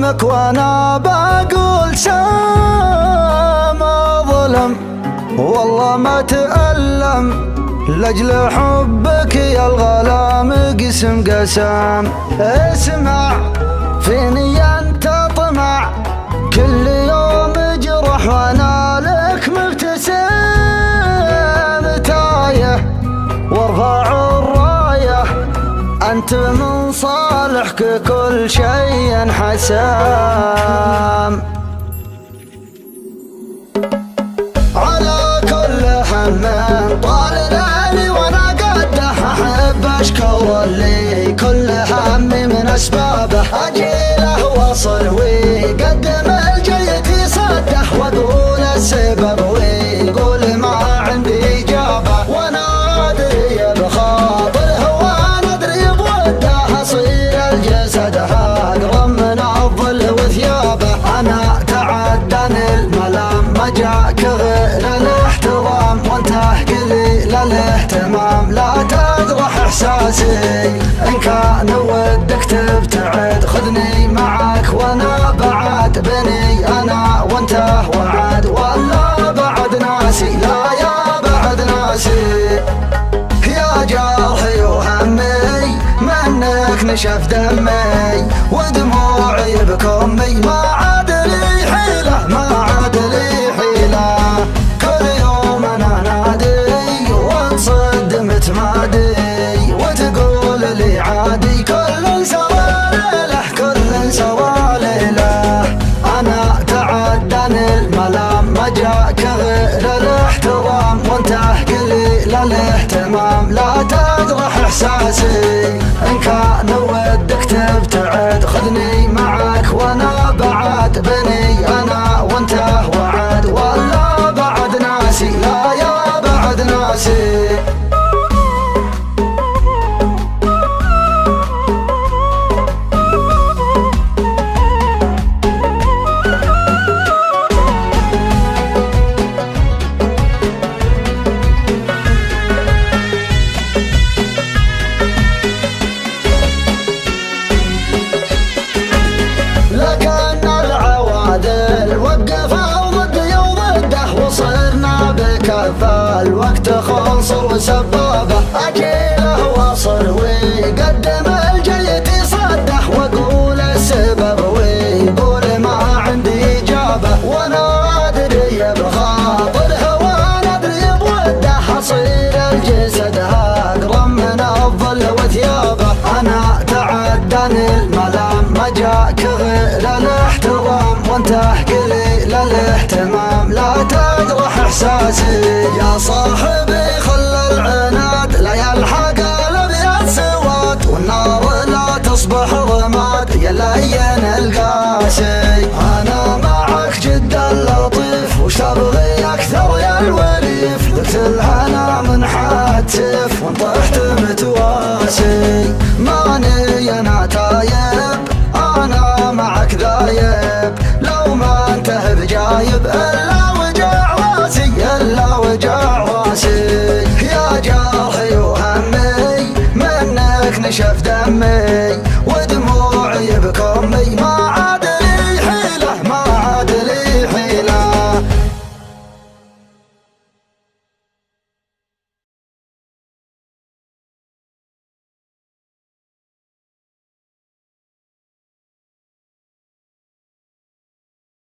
ظلمك وانا بقول سما ظلم، والله ما تألم لأجل حبك يا الغلام قسم قسام. اسمع فيني انت طمع، كل يوم جرح وانا لك مبتسم تايه وارفع الرايه، انت من صالحك كل شيء حسام. على كل هم طال ليلي وانا قده احب اشكر اللي كل همي من اسبابه اجيله واصل ويقدم الجيد يصده واقول السبب ويقول ما عندي اجابه، وانا ادري بخاطره وانا ادري بوده اصير الجسد اقرب من الظل وثيابه. انا تعداني الملام ما جاك غير الاحترام، وانت قليل الاهتمام لا تجرح احساسي. ان كان ودك تبتعد خذني معك وانا بعد بني انا وانت وعد، ولا بعد ناسي لا يا بعد ناسي. يا جرحي وهمي منك نشف دمي ودموعي بكمي، ما عاد لي حيله ما عاد لي حيله. كل يوم انا نادي وانصدمت مادي وتقول لي عادي كل سوى ليله كل سوى ليله. انا تعداني الملام ما جاك غير الاحترام، وانت قليل الاهتمام لا تجرح احساسي. ان كان ودك تبتعد خذني معك وانا بعد بني انا وانت وعد، ولا بعد ناسي لا يا بعد ناسي. الوقت خنصر وسبابه اجيله واصل ويقدم الجيد يصده واقول السبب ويقول ما عندي اجابه، وانا ادري بخاطره وانا ادري بوده اصير الجسد اقرب من الظل وثيابه. انا تعداني الملام ما جاك غير الاحترام، وانت قليل الاهتمام لا تجرح احساسي. يا صاحبي خل العناد لا يلحق الابيض سواد، والنار لا تصبح رماد يا لين القاسي. انا معك جدا لطيف وش تبغي اكثر يا الوليف، ذقت الهنا من حاتف وانطحت متواسي. ماني انا تايب انا معك ذايب، لو ما انته بجايب الا وجع راسي الا وجع راسي. يا جرحي وهمي منك نشف دمي